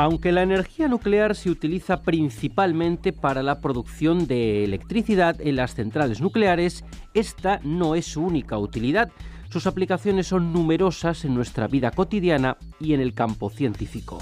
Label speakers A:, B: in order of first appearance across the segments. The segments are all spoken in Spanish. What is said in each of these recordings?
A: Aunque la energía nuclear se utiliza principalmente para la producción de electricidad en las centrales nucleares, esta no es su única utilidad. Sus aplicaciones son numerosas en nuestra vida cotidiana y en el campo científico.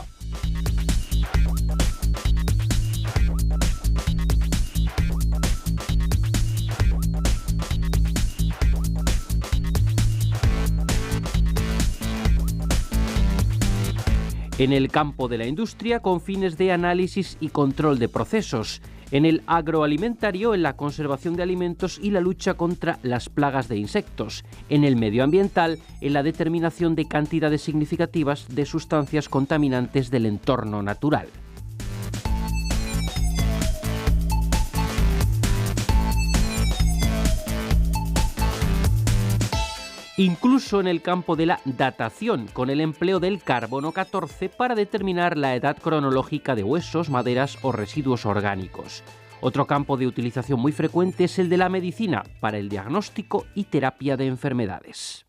A: En el campo de la industria, con fines de análisis y control de procesos. En el agroalimentario, en la conservación de alimentos y la lucha contra las plagas de insectos. En el medioambiental, en la determinación de cantidades significativas de sustancias contaminantes del entorno natural. Incluso en el campo de la datación, con el empleo del carbono 14 para determinar la edad cronológica de huesos, maderas o residuos orgánicos. Otro campo de utilización muy frecuente es el de la medicina, para el diagnóstico y terapia de enfermedades.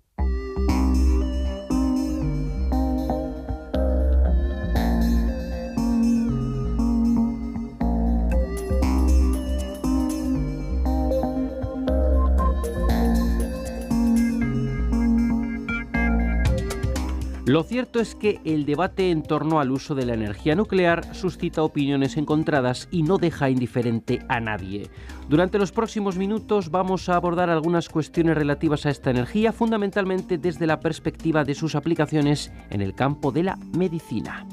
A: Lo cierto es que el debate en torno al uso de la energía nuclear suscita opiniones encontradas y no deja indiferente a nadie. Durante los próximos minutos vamos a abordar algunas cuestiones relativas a esta energía, fundamentalmente desde la perspectiva de sus aplicaciones en el campo de la medicina.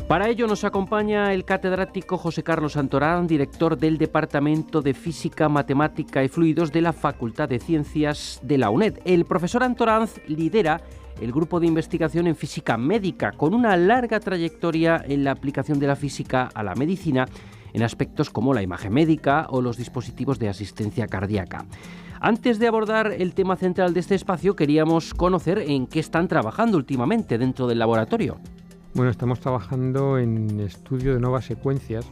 A: Para ello nos acompaña el catedrático José Carlos Antorán, director del Departamento de Física, Matemática y Fluidos de la Facultad de Ciencias de la UNED. El profesor Antorán lidera el grupo de investigación en física médica, con una larga trayectoria en la aplicación de la física a la medicina en aspectos como la imagen médica o los dispositivos de asistencia cardíaca. Antes de abordar el tema central de este espacio, queríamos conocer en qué están trabajando últimamente dentro del laboratorio.
B: Bueno, estamos trabajando en estudio de nuevas secuencias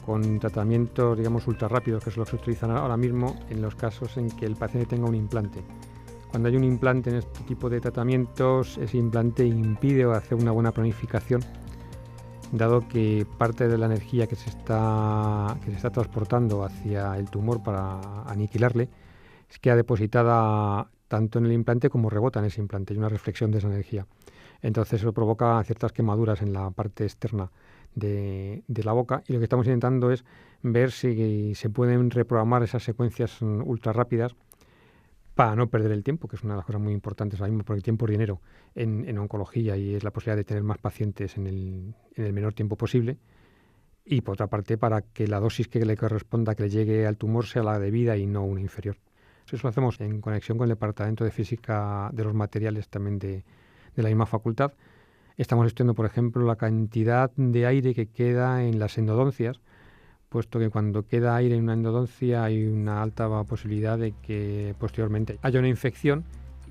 B: con tratamientos, digamos, ultra rápidos, que son los que se utilizan ahora mismo en los casos en que el paciente tenga un implante. Cuando hay un implante en este tipo de tratamientos, ese implante impide hacer una buena planificación, dado que parte de la energía que se está transportando hacia el tumor para aniquilarle queda depositada tanto en el implante como rebota en ese implante. Hay una reflexión de esa energía. Entonces eso provoca ciertas quemaduras en la parte externa de la boca, y lo que estamos intentando es ver si se pueden reprogramar esas secuencias ultra rápidas para no perder el tiempo, que es una de las cosas muy importantes ahora mismo, porque el tiempo es dinero en oncología y es la posibilidad de tener más pacientes en el menor tiempo posible, y por otra parte para que la dosis que le corresponda que le llegue al tumor sea la debida y no una inferior. Eso lo hacemos en conexión con el Departamento de Física de los Materiales también de la misma facultad. Estamos estudiando, por ejemplo, la cantidad de aire que queda en las endodoncias, puesto que cuando queda aire en una endodoncia hay una alta posibilidad de que posteriormente haya una infección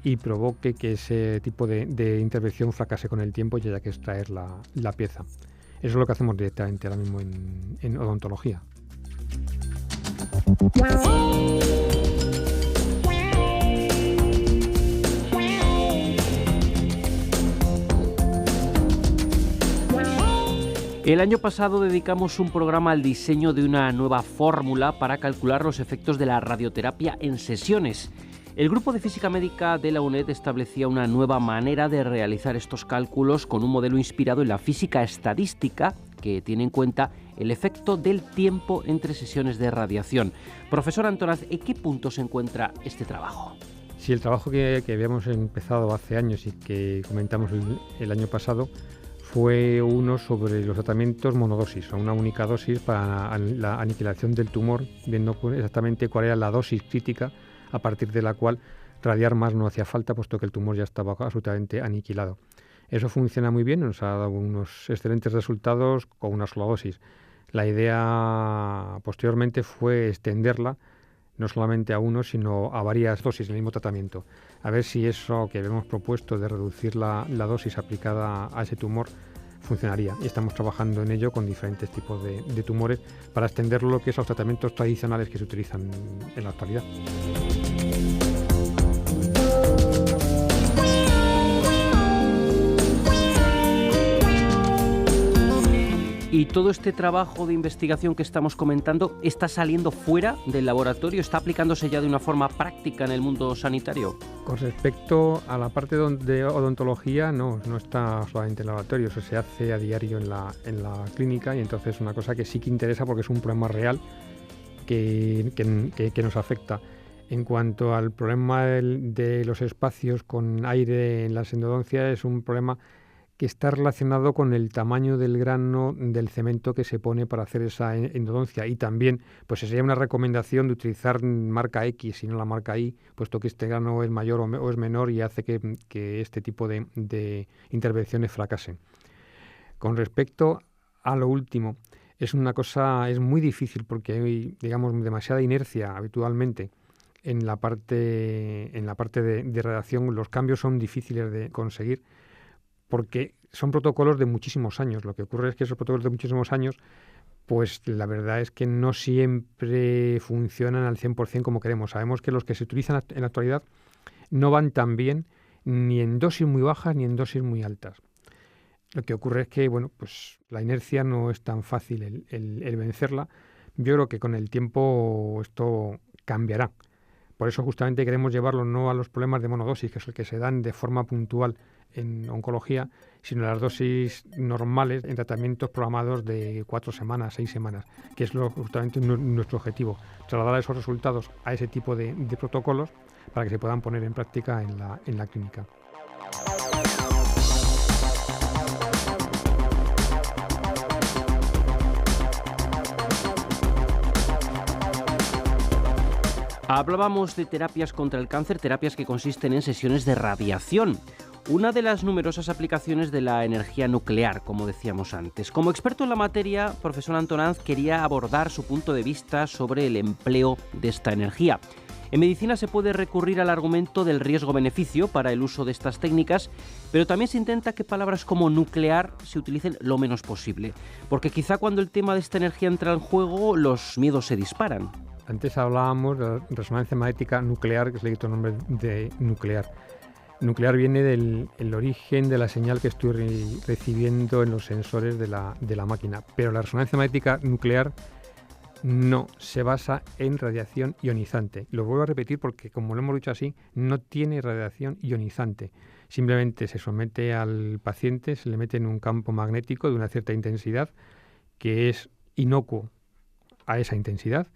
B: y provoque que ese tipo de intervención fracase con el tiempo y haya que extraer la pieza. Eso es lo que hacemos directamente ahora mismo en odontología.
A: El año pasado dedicamos un programa al diseño de una nueva fórmula para calcular los efectos de la radioterapia en sesiones. El grupo de física médica de la UNED establecía una nueva manera de realizar estos cálculos con un modelo inspirado en la física estadística que tiene en cuenta el efecto del tiempo entre sesiones de radiación. Profesor Antorán, ¿en qué punto se encuentra este trabajo?
B: Sí, el trabajo que habíamos empezado hace años y que comentamos el año pasado fue uno sobre los tratamientos monodosis, o una única dosis para la aniquilación del tumor, viendo exactamente cuál era la dosis crítica a partir de la cual radiar más no hacía falta, puesto que el tumor ya estaba absolutamente aniquilado. Eso funciona muy bien, nos ha dado unos excelentes resultados con una sola dosis. La idea posteriormente fue extenderla no solamente a uno, sino a varias dosis del mismo tratamiento. A ver si eso que habíamos propuesto de reducir la dosis aplicada a ese tumor funcionaría. Y estamos trabajando en ello con diferentes tipos de tumores para extender lo que es los tratamientos tradicionales que se utilizan en la actualidad.
A: ¿Y todo este trabajo de investigación que estamos comentando está saliendo fuera del laboratorio? ¿Está aplicándose ya de una forma práctica en el mundo sanitario?
B: Con respecto a la parte de odontología, no está solamente en el laboratorio, eso se hace a diario en la clínica, y entonces es una cosa que sí que interesa porque es un problema real que nos afecta. En cuanto al problema de los espacios con aire en las endodoncias, es un problema que está relacionado con el tamaño del grano del cemento que se pone para hacer esa endodoncia, y también pues sería una recomendación de utilizar marca X y no la marca Y, puesto que este grano es mayor o es menor y hace que este tipo de intervenciones fracasen. Con respecto a lo último, es muy difícil porque hay, digamos, demasiada inercia habitualmente en la parte de redacción. Los cambios son difíciles de conseguir porque son protocolos de muchísimos años. Lo que ocurre es que esos protocolos de muchísimos años, pues la verdad es que no siempre funcionan al 100% como queremos. Sabemos que los que se utilizan en la actualidad no van tan bien ni en dosis muy bajas ni en dosis muy altas. Lo que ocurre es que, bueno, pues la inercia no es tan fácil el vencerla. Yo creo que con el tiempo esto cambiará. Por eso justamente queremos llevarlo no a los problemas de monodosis, que es el que se dan de forma puntual en oncología, sino a las dosis normales en tratamientos programados de 4 semanas, 6 semanas, que es justamente nuestro objetivo, trasladar esos resultados a ese tipo de protocolos para que se puedan poner en práctica en la clínica.
A: Hablábamos de terapias contra el cáncer, terapias que consisten en sesiones de radiación. Una de las numerosas aplicaciones de la energía nuclear, como decíamos antes. Como experto en la materia, profesor Antonanz quería abordar su punto de vista sobre el empleo de esta energía. En medicina se puede recurrir al argumento del riesgo-beneficio para el uso de estas técnicas, pero también se intenta que palabras como nuclear se utilicen lo menos posible, porque quizá cuando el tema de esta energía entra en juego, los miedos se disparan.
B: Antes hablábamos de resonancia magnética nuclear, que es el nombre de nuclear. Nuclear viene del origen de la señal que estoy recibiendo en los sensores de la máquina, pero la resonancia magnética nuclear no se basa en radiación ionizante. Lo vuelvo a repetir porque, como lo hemos dicho así, no tiene radiación ionizante. Simplemente se somete al paciente, se le mete en un campo magnético de una cierta intensidad que es inocuo a esa intensidad,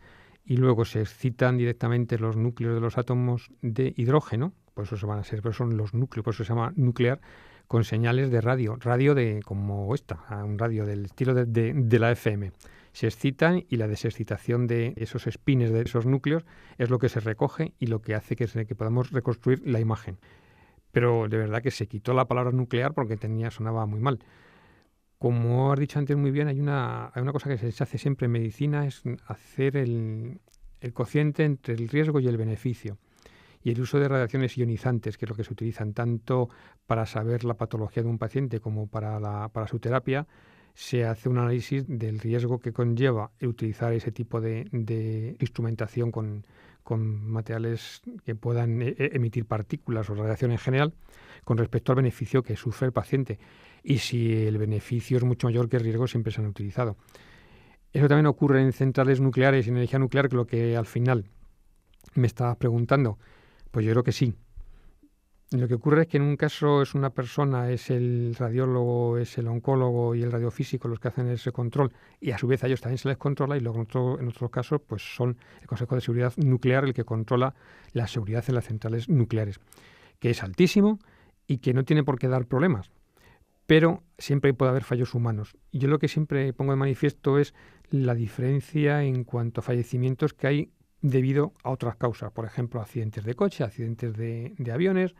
B: y luego se excitan directamente los núcleos de los átomos de hidrógeno, por eso pero son los núcleos, por eso se llama nuclear, con señales de radio como esta, un radio del estilo de la FM. Se excitan y la desexcitación de esos espines de esos núcleos es lo que se recoge y lo que hace que podamos reconstruir la imagen. Pero de verdad que se quitó la palabra nuclear porque sonaba muy mal. Como has dicho antes muy bien, hay una cosa que se hace siempre en medicina, es hacer el cociente entre el riesgo y el beneficio. Y el uso de radiaciones ionizantes, que es lo que se utilizan tanto para saber la patología de un paciente como para su terapia, se hace un análisis del riesgo que conlleva el utilizar ese tipo de instrumentación con materiales que puedan emitir partículas o radiación en general, con respecto al beneficio que sufre el paciente. Y si el beneficio es mucho mayor que el riesgo, siempre se han utilizado. Eso también ocurre en centrales nucleares y en energía nuclear, que lo que al final me estabas preguntando, pues yo creo que sí. Lo que ocurre es que en un caso es una persona, es el radiólogo, es el oncólogo y el radiofísico los que hacen ese control, y a su vez a ellos también se les controla, y luego en otros casos pues son el Consejo de Seguridad Nuclear el que controla la seguridad en las centrales nucleares, que es altísimo y que no tiene por qué dar problemas, pero siempre puede haber fallos humanos. Y yo lo que siempre pongo de manifiesto es la diferencia en cuanto a fallecimientos que hay debido a otras causas, por ejemplo, accidentes de coche, accidentes de aviones,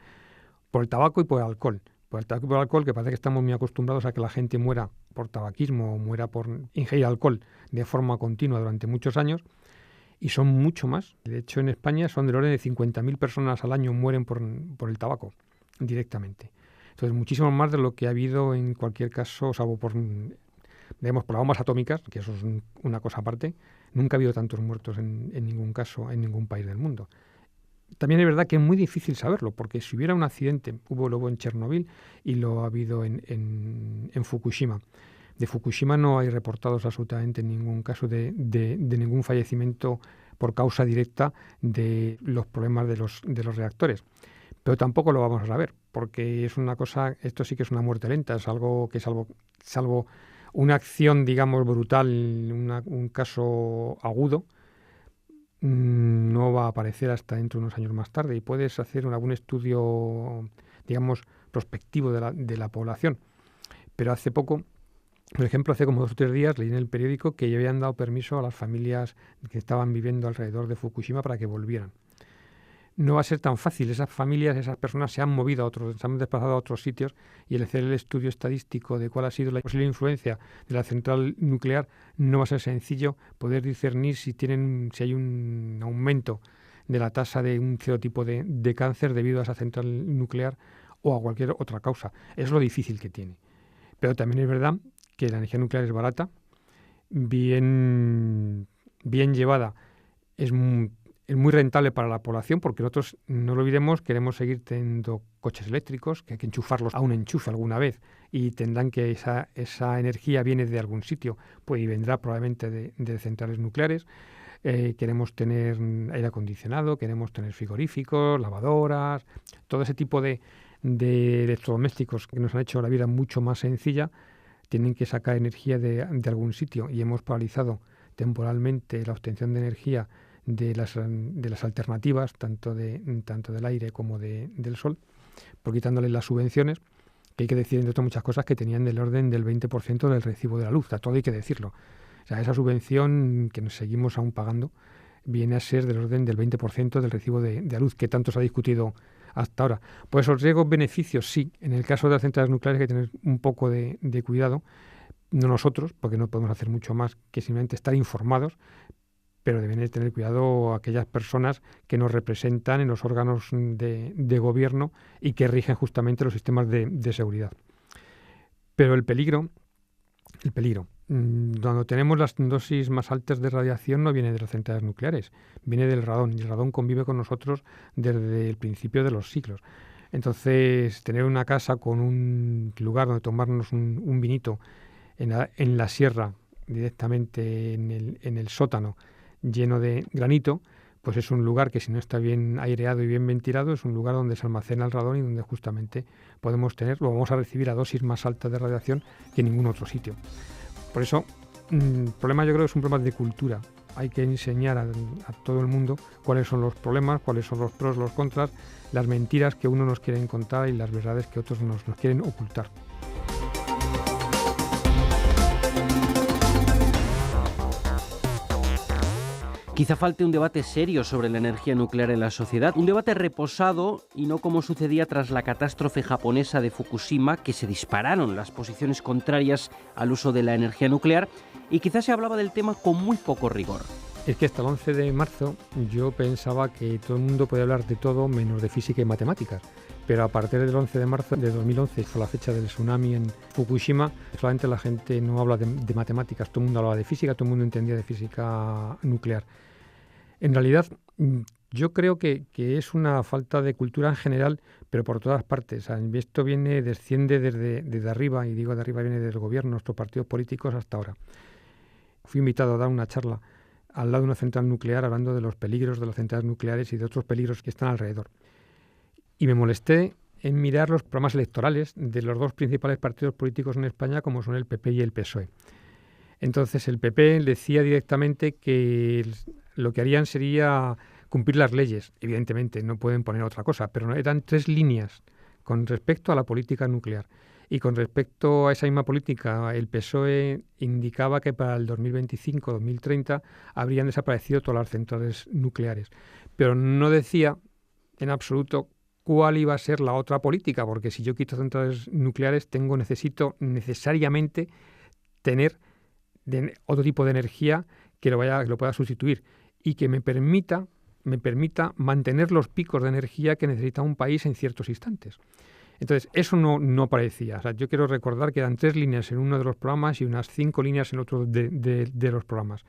B: por el tabaco y por el alcohol. Por el tabaco y por el alcohol, que parece que estamos muy acostumbrados a que la gente muera por tabaquismo o muera por ingerir alcohol de forma continua durante muchos años, y son mucho más. De hecho, en España son del orden de 50.000 personas al año mueren por el tabaco directamente. Entonces, muchísimo más de lo que ha habido en cualquier caso, salvo por las bombas atómicas, que eso es una cosa aparte. Nunca ha habido tantos muertos en ningún caso, en ningún país del mundo. También es verdad que es muy difícil saberlo, porque si hubiera un accidente, hubo luego en Chernobyl y lo ha habido en Fukushima. De Fukushima no hay reportados absolutamente ningún caso de ningún fallecimiento por causa directa de los problemas de los reactores. Pero tampoco lo vamos a saber, porque es una cosa, esto sí que es una muerte lenta, es algo que salvo una acción, digamos, brutal, un caso agudo, no va a aparecer hasta dentro de unos años más tarde, y puedes hacer algún estudio, digamos, prospectivo de la población. Pero hace poco, por ejemplo, hace como 2 o 3 días leí en el periódico que ya habían dado permiso a las familias que estaban viviendo alrededor de Fukushima para que volvieran. No va a ser tan fácil. Esas familias, esas personas se han movido se han desplazado a otros sitios, y el hacer el estudio estadístico de cuál ha sido la posible influencia de la central nuclear no va a ser sencillo poder discernir si hay un aumento de la tasa de un cierto tipo de cáncer debido a esa central nuclear o a cualquier otra causa. Es lo difícil que tiene. Pero también es verdad que la energía nuclear es barata, bien llevada, es muy rentable para la población, porque nosotros, no lo olvidemos, queremos seguir teniendo coches eléctricos, que hay que enchufarlos a un enchufe alguna vez, y tendrán que esa energía viene de algún sitio, pues, y vendrá probablemente de centrales nucleares. Queremos tener aire acondicionado, queremos tener frigoríficos, lavadoras, todo ese tipo de electrodomésticos que nos han hecho la vida mucho más sencilla, tienen que sacar energía de algún sitio, y hemos paralizado temporalmente la obtención de energía de las alternativas, tanto del aire como del sol, por quitándole las subvenciones, que hay que decir, entre otras muchas cosas, que tenían del orden del 20% del recibo de la luz. Todo hay que decirlo. O sea, esa subvención que nos seguimos aún pagando viene a ser del orden del 20% del recibo de la luz, que tanto se ha discutido hasta ahora. Pues los riesgos-beneficios, sí. En el caso de las centrales nucleares hay que tener un poco de cuidado. No nosotros, porque no podemos hacer mucho más que simplemente estar informados, pero deben tener cuidado aquellas personas que nos representan en los órganos de gobierno y que rigen justamente los sistemas de seguridad. Pero el peligro, cuando tenemos las dosis más altas de radiación, no viene de las centrales nucleares, viene del radón, y el radón convive con nosotros desde el principio de los siglos. Entonces, tener una casa con un lugar donde tomarnos un vinito en la sierra, directamente en el sótano, lleno de granito, pues es un lugar que, si no está bien aireado y bien ventilado, es un lugar donde se almacena el radón y donde justamente vamos a recibir a dosis más altas de radiación que en ningún otro sitio. Por eso, el problema, yo creo, es un problema de cultura. Hay que enseñar a todo el mundo cuáles son los problemas, cuáles son los pros, los contras, las mentiras que uno nos quiere contar y las verdades que otros nos quieren ocultar.
A: Quizá falte un debate serio sobre la energía nuclear en la sociedad, un debate reposado y no como sucedía tras la catástrofe japonesa de Fukushima, que se dispararon las posiciones contrarias al uso de la energía nuclear, y quizás se hablaba del tema con muy poco rigor.
B: Es que hasta el 11 de marzo yo pensaba que todo el mundo podía hablar de todo menos de física y matemáticas. Pero a partir del 11 de marzo de 2011, fue la fecha del tsunami en Fukushima, solamente la gente no habla de matemáticas, todo el mundo hablaba de física, todo el mundo entendía de física nuclear. En realidad, yo creo que es una falta de cultura en general, pero por todas partes. O sea, esto desciende desde arriba, y digo de arriba, viene del gobierno, nuestros partidos políticos hasta ahora. Fui invitado a dar una charla al lado de una central nuclear, hablando de los peligros de las centrales nucleares y de otros peligros que están alrededor. Y me molesté en mirar los programas electorales de los dos principales partidos políticos en España, como son el PP y el PSOE. Entonces, el PP decía directamente que lo que harían sería cumplir las leyes. Evidentemente, no pueden poner otra cosa, pero eran 3 líneas con respecto a la política nuclear. Y con respecto a esa misma política, el PSOE indicaba que para el 2025-2030 habrían desaparecido todas las centrales nucleares. Pero no decía en absoluto cuál iba a ser la otra política, porque si yo quito centrales nucleares, necesito necesariamente tener otro tipo de energía que lo pueda sustituir y que me permita mantener los picos de energía que necesita un país en ciertos instantes. Entonces, eso no aparecía. O sea, yo quiero recordar que eran 3 líneas en uno de los programas y unas 5 líneas en otro de los programas.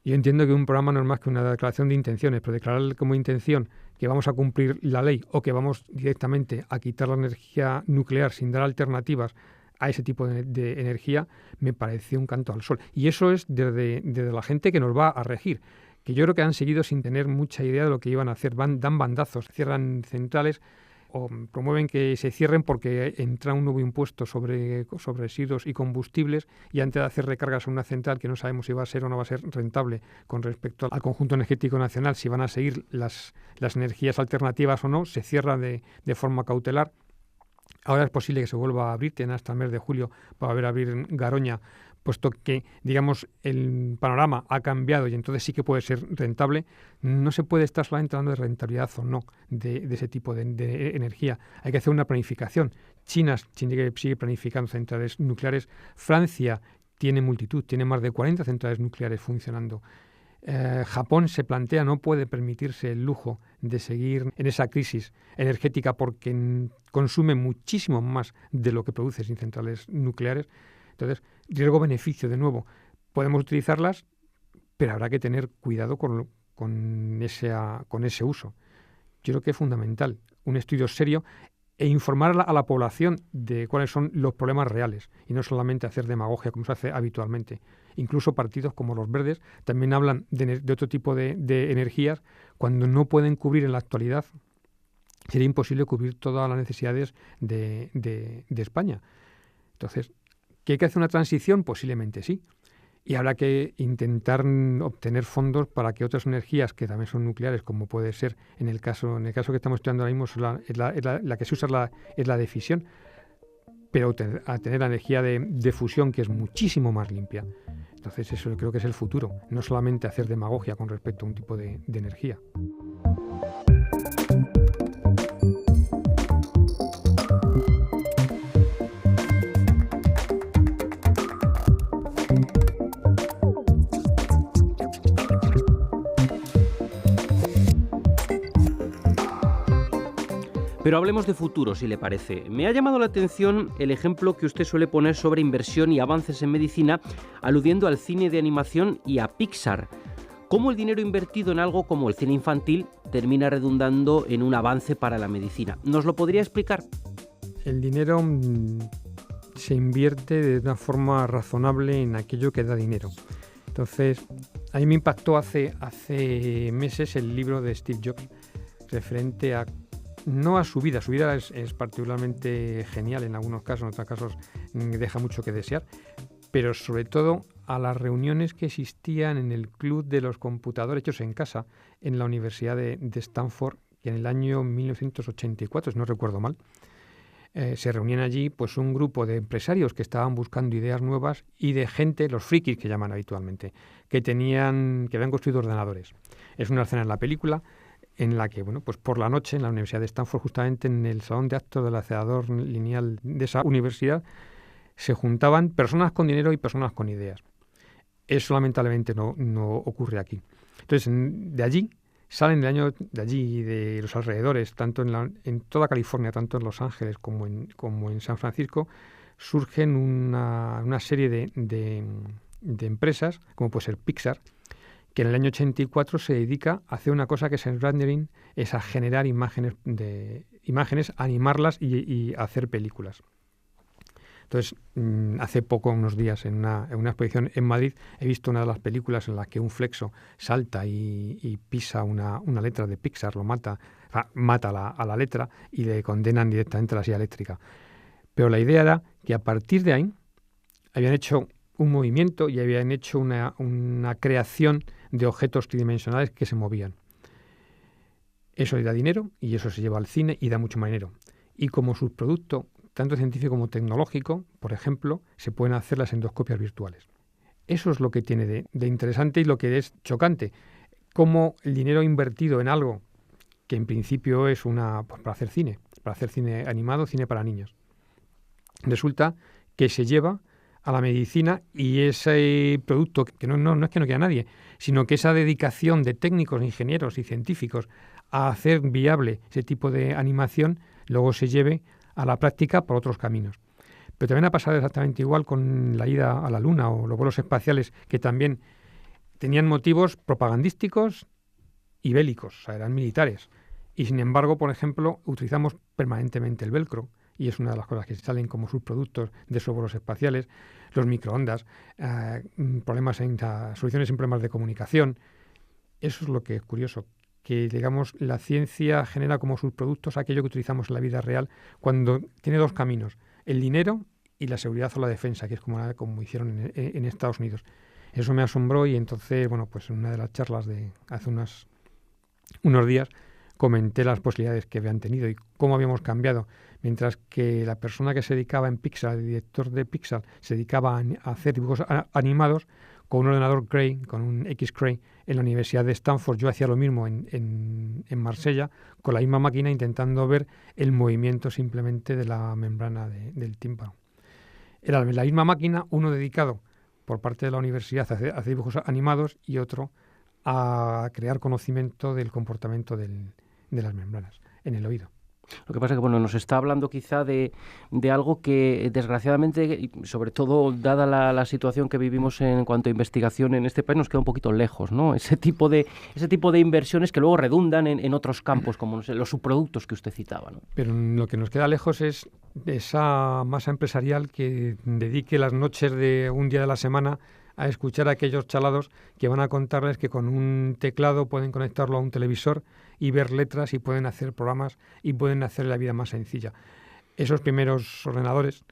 B: Yo entiendo que un programa no es más que una declaración de intenciones, pero declarar como intención que vamos a cumplir la ley o que vamos directamente a quitar la energía nuclear sin dar alternativas a ese tipo de energía, me pareció un canto al sol. Y eso es desde la gente que nos va a regir, que yo creo que han seguido sin tener mucha idea de lo que iban a hacer. Dan bandazos, cierran centrales o promueven que se cierren porque entra un nuevo impuesto sobre residuos y combustibles, y antes de hacer recargas a una central que no sabemos si va a ser o no va a ser rentable con respecto al conjunto energético nacional, si van a seguir las energías alternativas o no, se cierra de forma cautelar. Ahora es posible que se vuelva a abrir, tiene hasta el mes de julio para volver a abrir Garoña, puesto que, digamos, el panorama ha cambiado y entonces sí que puede ser rentable. No se puede estar solamente hablando de rentabilidad o no de ese tipo de energía. Hay que hacer una planificación. China sigue planificando centrales nucleares. Francia tiene multitud, tiene más de 40 centrales nucleares funcionando. Japón se plantea, no puede permitirse el lujo de seguir en esa crisis energética porque consume muchísimo más de lo que produce sin centrales nucleares. Entonces, riesgo-beneficio, de nuevo, podemos utilizarlas, pero habrá que tener cuidado con ese uso. Yo creo que es fundamental un estudio serio e informar a la población de cuáles son los problemas reales y no solamente hacer demagogia como se hace habitualmente. Incluso partidos como los Verdes también hablan de otro tipo de energías cuando no pueden cubrir en la actualidad. Sería imposible cubrir todas las necesidades de España. Entonces, ¿que hay que hacer una transición? Posiblemente sí. Y habrá que intentar obtener fondos para que otras energías que también son nucleares, como puede ser en el caso que estamos estudiando ahora mismo, la que se usa es la de fisión, pero a tener la energía de fusión, que es muchísimo más limpia. Entonces eso creo que es el futuro, no solamente hacer demagogia con respecto a un tipo de energía.
A: Pero hablemos de futuro, si le parece. Me ha llamado la atención el ejemplo que usted suele poner sobre inversión y avances en medicina, aludiendo al cine de animación y a Pixar. ¿Cómo el dinero invertido en algo como el cine infantil termina redundando en un avance para la medicina? ¿Nos lo podría explicar?
B: El dinero se invierte de una forma razonable en aquello que da dinero. Entonces, a mí me impactó hace meses el libro de Steve Jobs, referente a no a su vida es particularmente genial en algunos casos, en otros casos deja mucho que desear, pero sobre todo a las reuniones que existían en el club de los computadores hechos en casa en la Universidad de Stanford, que en el año 1984, si no recuerdo mal, se reunían allí pues un grupo de empresarios que estaban buscando ideas nuevas y de gente, los frikis que llaman habitualmente, que habían construido ordenadores. Es una escena en la película en la que, pues por la noche, en la Universidad de Stanford, justamente en el salón de actos del acelerador lineal de esa universidad, se juntaban personas con dinero y personas con ideas. Eso lamentablemente no ocurre aquí. Entonces, de allí salen de allí y de los alrededores, tanto en toda California, tanto en Los Ángeles como en San Francisco, surgen una serie de empresas, como puede ser Pixar, que en el año 84 se dedica a hacer una cosa que es el rendering, es a generar imágenes, animarlas y hacer películas. Entonces, hace poco, unos días, en una exposición en Madrid, he visto una de las películas en las que un flexo salta y pisa una letra de Pixar, lo mata a la letra y le condenan directamente a la silla eléctrica. Pero la idea era que a partir de ahí habían hecho un movimiento y habían hecho una creación de objetos tridimensionales que se movían. Eso le da dinero y eso se lleva al cine y da mucho más dinero. Y como subproducto, tanto científico como tecnológico, por ejemplo, se pueden hacer las endoscopias virtuales. Eso es lo que tiene de interesante y lo que es chocante. Cómo el dinero invertido en algo que en principio es para hacer cine animado, cine para niños, resulta que se lleva a la medicina y ese producto, que no es que no quiera nadie, sino que esa dedicación de técnicos, ingenieros y científicos a hacer viable ese tipo de animación, luego se lleve a la práctica por otros caminos. Pero también ha pasado exactamente igual con la ida a la Luna o los vuelos espaciales, que también tenían motivos propagandísticos y bélicos, o sea, eran militares. Y sin embargo, por ejemplo, utilizamos permanentemente el velcro, y es una de las cosas que salen como subproductos de esos vuelos espaciales, los microondas, soluciones en problemas de comunicación. Eso es lo que es curioso, que digamos la ciencia genera como subproductos aquello que utilizamos en la vida real cuando tiene dos caminos, el dinero y la seguridad o la defensa, que es como hicieron en Estados Unidos. Eso me asombró y entonces, bueno, pues en una de las charlas de hace unos días comenté las posibilidades que habían tenido y cómo habíamos cambiado. Mientras que la persona que se dedicaba en Pixar, el director de Pixar, se dedicaba a hacer dibujos animados con un ordenador Cray, con un X-Cray, en la Universidad de Stanford. Yo hacía lo mismo en Marsella, con la misma máquina, intentando ver el movimiento simplemente de la membrana del tímpano. Era la misma máquina, uno dedicado por parte de la universidad a hacer dibujos animados y otro a crear conocimiento del comportamiento de las membranas en el oído.
A: Lo que pasa es que bueno, nos está hablando quizá de algo que desgraciadamente, y sobre todo dada la situación que vivimos en cuanto a investigación en este país, nos queda un poquito lejos, ¿no? Ese tipo de inversiones que luego redundan en otros campos, como no sé, los subproductos que usted citaba, ¿no?
B: Pero lo que nos queda lejos es esa masa empresarial que dedique las noches de un día de la semana a escuchar a aquellos chalados que van a contarles que con un teclado pueden conectarlo a un televisor y ver letras y pueden hacer programas y pueden hacer la vida más sencilla. Esos primeros ordenadores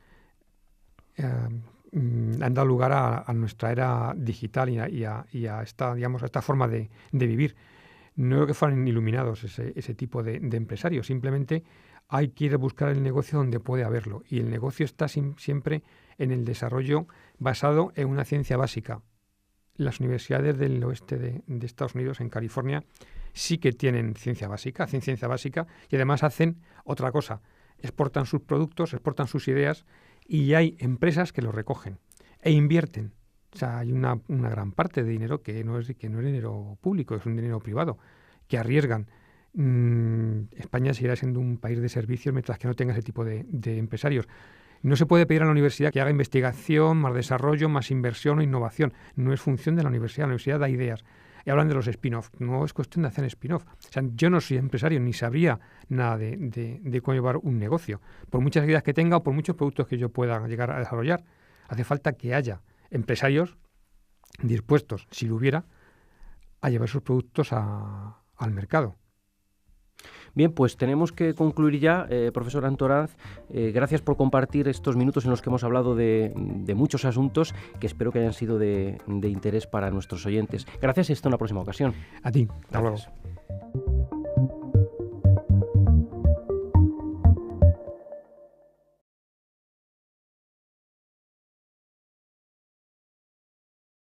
B: han dado lugar a nuestra era digital y a esta forma de vivir. No creo que fueran iluminados ese tipo de empresarios, simplemente hay que ir a buscar el negocio donde puede haberlo, y el negocio está siempre en el desarrollo basado en una ciencia básica. Las universidades del oeste de Estados Unidos, en California, sí que tienen ciencia básica y además hacen otra cosa, exportan sus productos, exportan sus ideas y hay empresas que los recogen e invierten. O sea, hay una gran parte de dinero que no es dinero público, es un dinero privado, que arriesgan. España seguirá siendo un país de servicios mientras que no tenga ese tipo de empresarios. No se puede pedir a la universidad que haga investigación, más desarrollo, más inversión o innovación. No es función de la universidad da ideas. Y hablan de los spin-off. No es cuestión de hacer spin-off. O sea, yo no soy empresario ni sabría nada de cómo llevar un negocio. Por muchas ideas que tenga o por muchos productos que yo pueda llegar a desarrollar, hace falta que haya empresarios dispuestos, si lo hubiera, a llevar sus productos al mercado.
A: Bien, pues tenemos que concluir ya, profesor Antoranz. Gracias por compartir estos minutos en los que hemos hablado de muchos asuntos que espero que hayan sido de interés para nuestros oyentes. Gracias y hasta una próxima ocasión.
B: A ti. Hasta luego.